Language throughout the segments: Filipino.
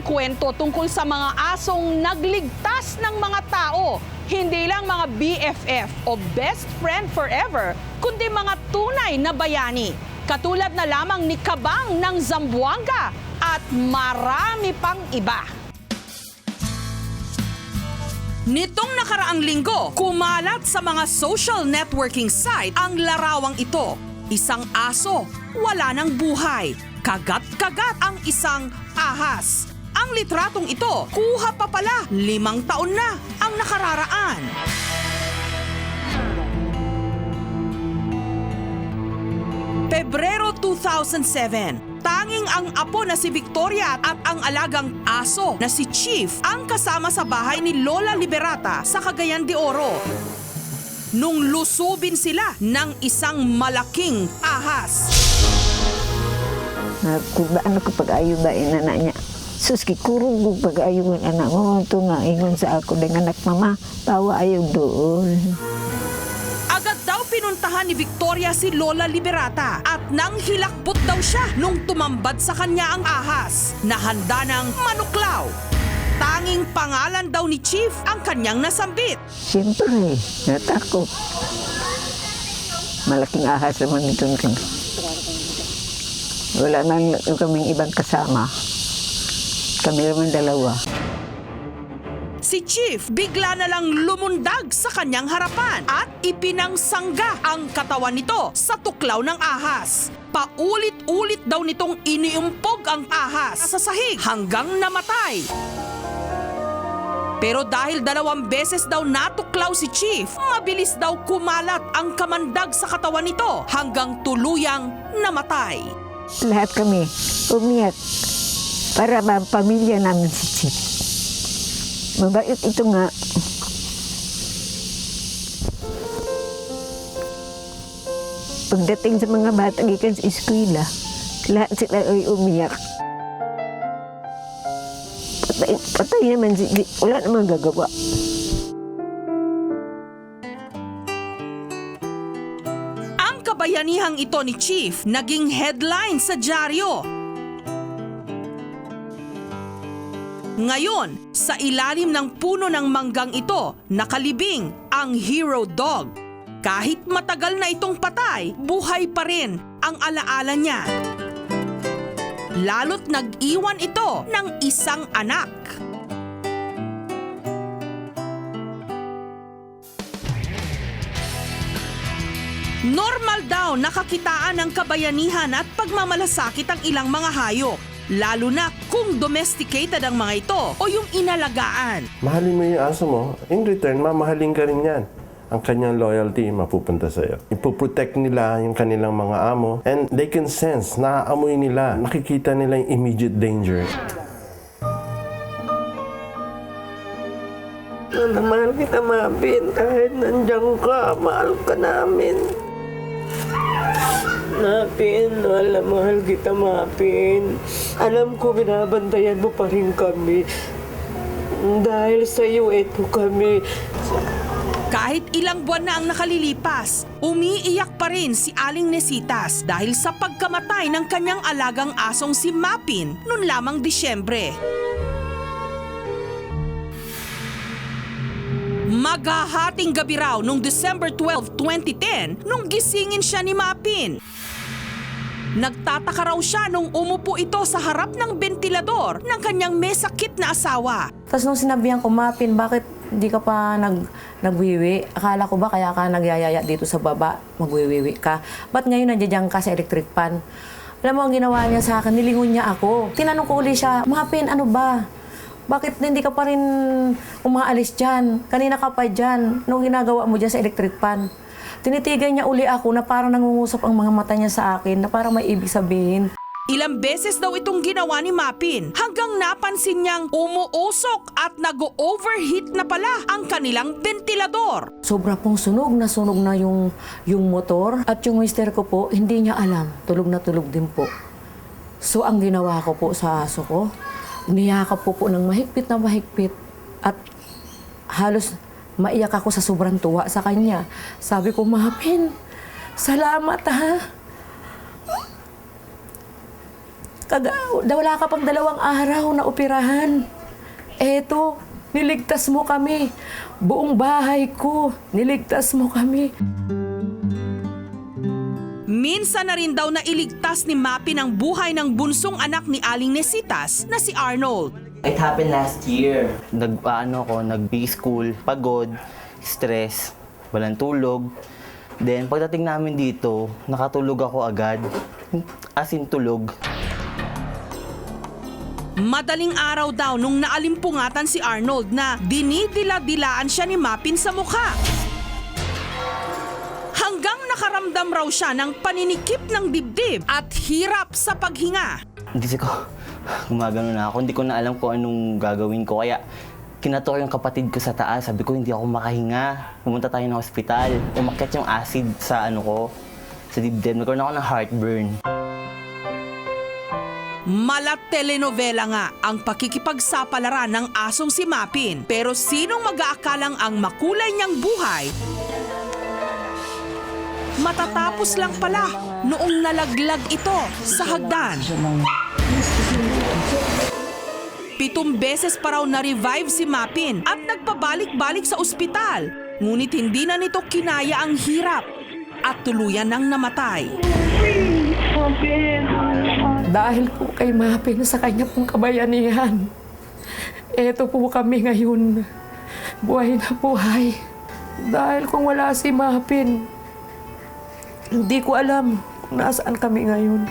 ang kwento tungkol sa mga asong nagligtas ng mga tao. Hindi lang mga BFF o best friend forever, kundi mga tunay na bayani. Katulad na lamang ni Kabang ng Zamboanga at marami pang iba. Nitong nakaraang linggo, kumalat sa mga social networking site ang larawang ito. Isang aso, wala ng buhay. Kagat-kagat ang isang ahas. Ang litratong ito, kuha pa pala, 5 taon na ang nakararaan. Pebrero 2007, tanging ang apo na si Victoria at ang alagang aso na si Chief ang kasama sa bahay ni Lola Liberata sa Cagayan de Oro. Nung lusubin sila ng isang malaking ahas. Ano ko pag-ayo ba anak niya? Sus, kikurog ko pag-ayo ng anak mo. Ito nga, ingon sa ako ng anak mama. Tawa ayaw doon. Agad daw pinuntahan ni Victoria si Lola Liberata at nang hilakbot daw siya nung tumambad sa kanya ang ahas na handa ng manuklaw. Tanging pangalan daw ni Chief ang kanyang nasambit. Siyempre, natakot. Malaking ahas naman ito. Wala nang kaming ibang kasama. Kami naman dalawa. Si Chief bigla na lang lumundag sa kanyang harapan at ipinangsangga ang katawan nito sa tuklaw ng ahas. Paulit-ulit daw nitong iniumpog ang ahas sa sahig hanggang namatay. Pero dahil 2 beses daw natuklaw si Chief, mabilis daw kumalat ang kamandag sa katawan nito hanggang tuluyang namatay. Lahat kami umiyak para pamilya namin si Chief. Mabait ito nga. Pagdating sa mga bata gikan sa eskwela, lahat sila ay umiyak. Patay naman, wala namang gagawa. Ang kabayanihang ito ni Chief naging headline sa dyaryo. Ngayon, sa ilalim ng puno ng manggang ito, nakalibing ang hero dog. Kahit matagal na itong patay, buhay pa rin ang alaala niya. Lalo't nag-iwan ito ng isang anak. Normal daw nakakitaan ng kabayanihan at pagmamalasakit ang ilang mga hayop. Lalo na kung domesticated ang mga ito o yung inalagaan. Mahalin mo yung aso mo, in return, mamahalin ka rin yan. Ang kanyang loyalty mapupunta sa iyo. Ipoprotect nila yung kanilang mga amo and they can sense, naaamoy nila, nakikita nila yung immediate danger. Mahal kita, Mapin. Kahit nandiyan ka, mahal ka namin. Mapin, mahal kita, Mapin. Alam ko, binabantayan mo pa rin kami. Dahil sa iyo, eto kami. Kahit ilang buwan na ang nakalilipas, umiiyak pa rin si Aling Nesitas dahil sa pagkamatay ng kanyang alagang asong si Mapin noon lamang Disyembre. Maghahating gabi raw noong December 12, 2010 nung gisingin siya ni Mapin. Nagtataka raw siya nung umupo ito sa harap ng bentilador ng kanyang may sakit na asawa. Tapos nung sinabihan ko, Mapin, bakit di ka pa nagwiwi? Akala ko ba kaya ka nagyayaya dito sa baba, magwiwiwi ka? Ba't ngayon nandiyan ka sa electric pan? Alam mo ang ginawa niya sa akin, nilingon niya ako. Tinanong ko ulit siya, Mapin, ano ba? Bakit hindi ka pa rin umaalis dyan? Kanina ka pa dyan, nung ginagawa mo dyan sa electric pan. Tinitigan niya uli ako na parang nangungusap ang mga mata niya sa akin, na parang may ibig sabihin. Ilang beses daw itong ginawa ni Mapin hanggang napansin niyang umuusok at nag-overheat na pala ang kanilang ventilador. Sobra pong sunog na yung motor at yung mister ko po, hindi niya alam. Tulog na tulog din po. So ang ginawa ko po sa aso ko, niyakap po ng mahigpit na mahigpit at halos maiyak ako sa sobrang tuwa sa kanya. Sabi ko, Mapin, salamat ha. Wala ka pang 2 araw na operahan. Eto, niligtas mo kami. Buong bahay ko, niligtas mo kami. Minsan na rin daw na iligtas ni Mapin ang buhay ng bunsong anak ni Aling Nesitas na si Arnold. It happened last year. Nag-school, pagod, stress, walang tulog. Then pagdating namin dito, nakatulog ako agad. As in tulog. Madaling araw daw nung naalimpungatan si Arnold na dinidila-dilaan siya ni Mapin sa mukha. Hanggang nakaramdam raw siya ng paninikip ng dibdib at hirap sa paghinga. Hindi ko, gumagano na ako. Hindi ko na alam kung anong gagawin ko. Kaya kinato yung kapatid ko sa taas. Sabi ko, hindi ako makahinga. Pumunta tayo ng hospital. Umakyat yung acid sa sa dibdib. Nagkaroon ako ng heartburn. Mala-telenovela nga ang pakikipagsapalaran ng asong si Mapin. Pero sinong mag-aakalang ang makulay niyang buhay? Matatapos lang pala noong nalaglag ito sa hagdan. 7 beses pa raw na-revive si Mapin at nagpabalik-balik sa ospital. Ngunit hindi na nito kinaya ang hirap at tuluyan nang namatay. Dahil po kay Mapin sa kanya pong kabayanihan, eto po kami ngayon, buhay na buhay. Dahil kung wala si Mapin, hindi ko alam kung nasaan kami ngayon.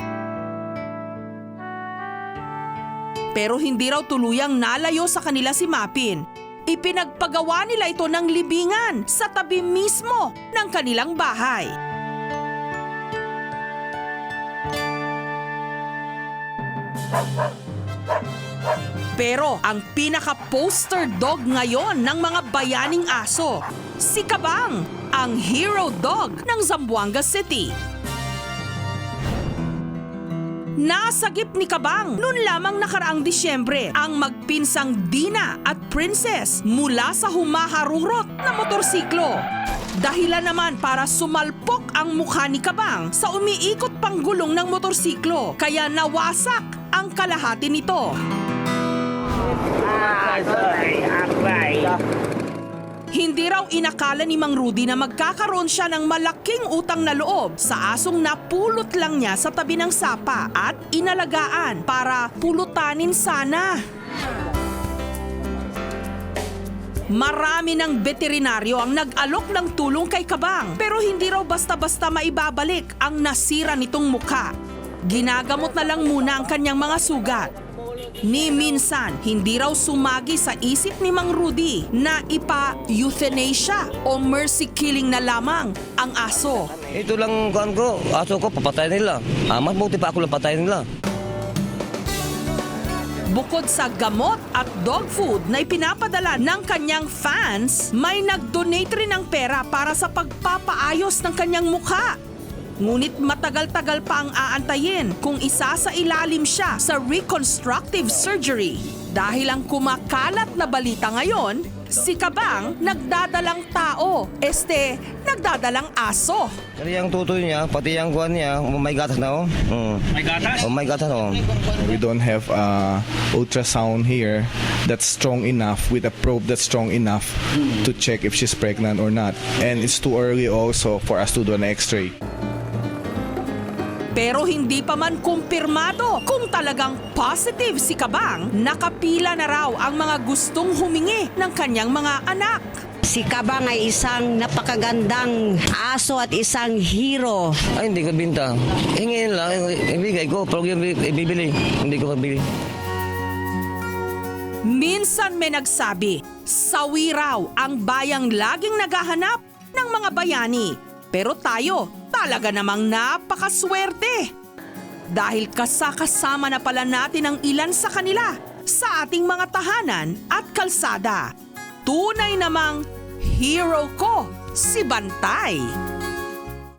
Pero hindi raw tuluyang nalayo sa kanila si Mapin. Ipinagpagawa nila ito ng libingan sa tabi mismo ng kanilang bahay. Pero ang pinaka-poster dog ngayon ng mga bayaning aso, si Kabang, ang hero dog ng Zamboanga City. Nasagip ni Kabang noon lamang nakaraang Disyembre ang magpinsang Dina at Princess mula sa humaharurot na motorsiklo. Dahilan naman para sumalpok ang mukha ni Kabang sa umiikot pang gulong ng motorsiklo, kaya nawasak ang kalahati nito. Hindi raw inakala ni Mang Rudy na magkakaroon siya ng malaking utang na loob sa asong napulot lang niya sa tabi ng sapa at inalagaan para pulutanin sana. Marami ng veterinaryo ang nag-alok ng tulong kay Kabang pero hindi raw basta-basta maibabalik ang nasira nitong mukha. Ginagamot na lang muna ang kanyang mga sugat. Ni minsan, hindi raw sumagi sa isip ni Mang Rudy na ipa-euthanasia o mercy killing na lamang ang aso. Ito lang kuan ko, aso ko papatayin nila. Mas buti pa ako lang patayin nila. Bukod sa gamot at dog food na ipinapadala ng kanyang fans, may nag-donate rin ng pera para sa pagpapaayos ng kanyang mukha. Ngunit matagal-tagal pa ang aantayin kung isasailalim siya sa reconstructive surgery. Dahil ang kumakalat na balita ngayon, si Kabang nagdadalang tao, nagdadalang aso. Kasi yung tutoy niya, pati yung kuan niya, may gatas na oh. May gatas? Oh, may gatas oh. We don't have ultrasound here that's strong enough, with a probe that's strong enough to check if she's pregnant or not. And it's too early also for us to do an x-ray. Pero hindi pa man kumpirmado kung talagang positive si Kabang, nakapila na raw ang mga gustong humingi ng kanyang mga anak. Si Kabang ay isang napakagandang aso at isang hero. Ay, hindi ko binta. Hingin lang, ibigay ko, pero ibibili. Hindi ko kabili. Minsan may nagsabi, sawi raw ang bayang laging naghahanap ng mga bayani. Pero tayo, talaga namang napakaswerte. Dahil kasama na pala natin ang ilan sa kanila sa ating mga tahanan at kalsada. Tunay namang hero ko si Bantay.